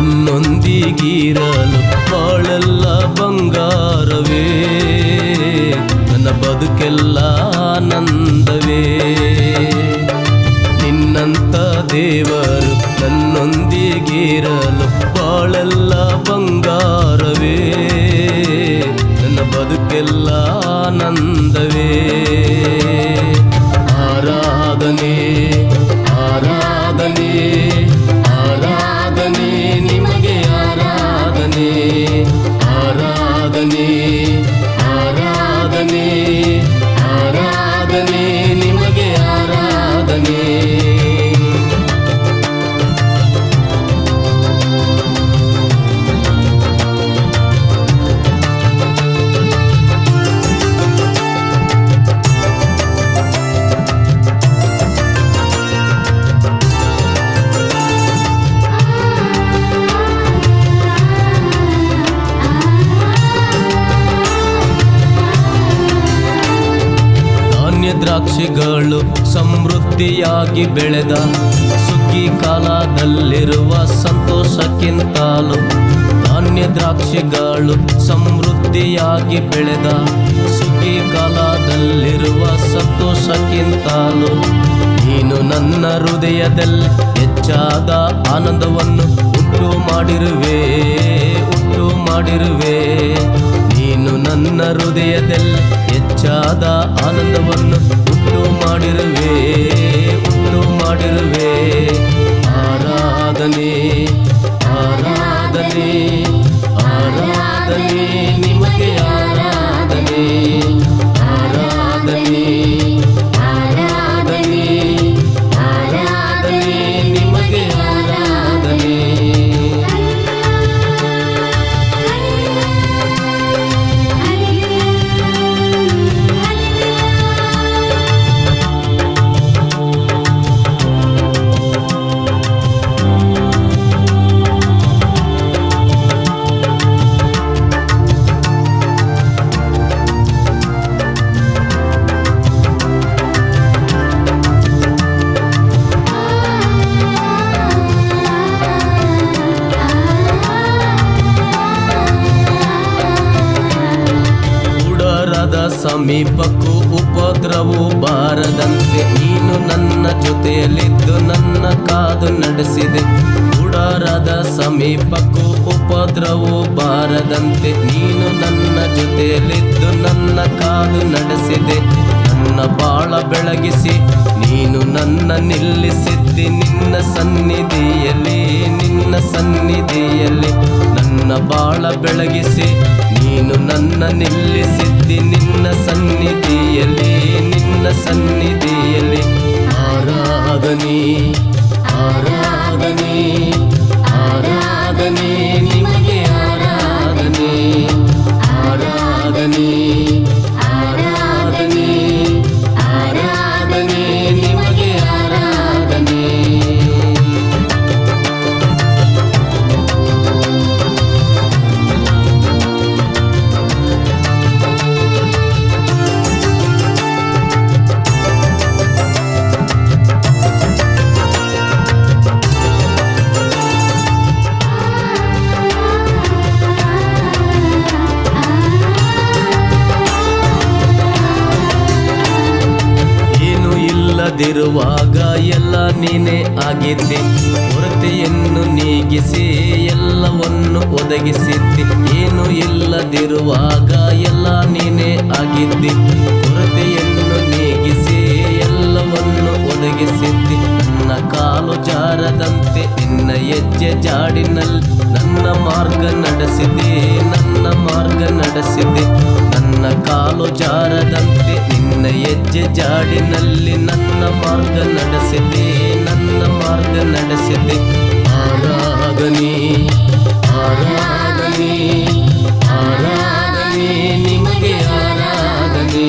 ನನ್ನೊಂದಿಗಿರಲು ಬಾಳೆಲ್ಲ ಬಂಗಾರವೇ, ನನ್ನ ಬದುಕೆಲ್ಲ ಆನಂದವೇ. ನಿನ್ನಂತ ದೇವರು ನನ್ನೊಂದಿಗಿರಲು ಬಾಳೆಲ್ಲ ಬಂಗಾರವೇ, ನನ್ನ ಬದುಕೆಲ್ಲ ಆನಂದವೇ. ಆರಾಧನೆ ಆರಾಧನೆ ಆರಾಧನೆ ನಿಮಗೆ ಆರಾಧನೆ, ಆರಾಧನೆ ಆರಾಧನೆ ಆರಾಧನೆ ನಿಮಗೆ ಆರಾಧನೆ. ದ್ರಾಕ್ಷಿಗಳು ಸಮೃದ್ಧಿಯಾಗಿ ಬೆಳೆದ ಸುಗ್ಗಿ ಕಾಲದಲ್ಲಿರುವ ಸಂತೋಷಕ್ಕಿಂತಲೂ, ಧಾನ್ಯ ದ್ರಾಕ್ಷಿಗಳು ಸಮೃದ್ಧಿಯಾಗಿ ಬೆಳೆದ ಸುಗ್ಗಿ ಕಾಲದಲ್ಲಿರುವ ಸಂತೋಷಕ್ಕಿಂತಲೂ, ನೀನು ನನ್ನ ಹೃದಯದಲ್ಲಿ ಹೆಚ್ಚಾದ ಆನಂದವನ್ನು ಉಂಟು ಮಾಡಿರುವೆ, ಉಂಟು ಮಾಡಿರುವೆ. ನೀನು ನನ್ನ ಹೃದಯದಲ್ಲಿ ಹೆಚ್ಚಾದ ಆನಂದವನ್ನು ಉಂಟು ಮಾಡಿರುವೆ, ಉಂಟು ಮಾಡಿರುವೆ. ಆರಾಧನೆ ಆರಾಧನೆ ಆರಾಧನೆ ನಿಮಗೆ ಆರಾಧನೆ, ಆರಾಧನೆ ಆರಾಧನೆ ಆರಾಧನೆ ನಿಮಗೆ ಆರಾಧನೆ. ಸಮೀಪಕ್ಕೂ ಉಪದ್ರವವು ಬಾರದಂತೆ ನೀನು ನನ್ನ ಜೊತೆಯಲ್ಲಿದ್ದು ನನ್ನ ಕಾದು ನಡೆಸಿದೆ. ಗುಡಾರದ ಸಮೀಪಕ್ಕೂ ಉಪದ್ರವವು ಬಾರದಂತೆ ನೀನು ನನ್ನ ಜೊತೆಯಲ್ಲಿದ್ದು ನನ್ನ ಕಾದು ನಡೆಸಿದೆ. ನನ್ನ ಬಾಳ ಬೆಳಗಿಸಿ ನೀನು ನನ್ನ ನಿಲ್ಲಿಸಿದ್ದಿ ನಿನ್ನ ಸನ್ನಿಧಿಯಲ್ಲಿ, ನಿನ್ನ ಸನ್ನಿಧಿಯಲ್ಲಿ. ನನ್ನ ಬಾಳ ಬೆಳಗಿಸಿ ನೀನು ನನ್ನ ನಿಲ್ಲಿಸಿದ್ದಿ ನಿನ್ನ ಸನ್ನಿಧಿಯಲ್ಲಿ, ನಿನ್ನ ಸನ್ನಿಧಿಯಲ್ಲಿ. ಆರಾಧನೆ ಆರಾಧನೆ ಆರಾಧನೆ ನಿಮಗೆ ಆರಾಧನೆ, ಆರಾಧನೆ ಆರಾಧನೆ ಆರಾಧನೆ ನಿಮಗೆ ಆರಾಧನೆ. ಇಲ್ಲದಿರುವಾಗ ಎಲ್ಲ ನೀನೇ ಆಗಿದ್ದೆ, ಕೊರತೆಯನ್ನು ನೀಗಿಸಿ ಎಲ್ಲವನ್ನು ಒದಗಿಸಿದ್ದೆ. ಏನು ಇಲ್ಲದಿರುವಾಗ ಎಲ್ಲ ನೀನೇ ಆಗಿದ್ದೆ, ಕೊರತೆಯನ್ನು ನೀಗಿಸಿ ಎಲ್ಲವನ್ನು ಒದಗಿಸಿದ್ದೆ. ನನ್ನ ಕಾಲು ಜಾರದಂತೆ ನಿನ್ನ ಹೆಜ್ಜೆ ಜಾಡಿನಲ್ಲಿ ನನ್ನ ಮಾರ್ಗ ನಡೆಸಿದೆ, ನನ್ನ ಮಾರ್ಗ ನಡೆಸಿದೆ. ನನ್ನ ಕಾಲು ಜಾರದಂತೆ ನಿನ್ನ ಹೆಜ್ಜೆ ಜಾಡಿನಲ್ಲಿ ನನ್ನ ಮಾರ್ಗ ನಡೆಸಿದೆ, ನನ್ನ ಮಾರ್ಗ ನಡೆಸಿದೆ. ಆರಾಧನೆ ಆರಾಧನೆ ಆರಾಧನೆ ನಿಮಗೆ ಆರಾಧನೆ.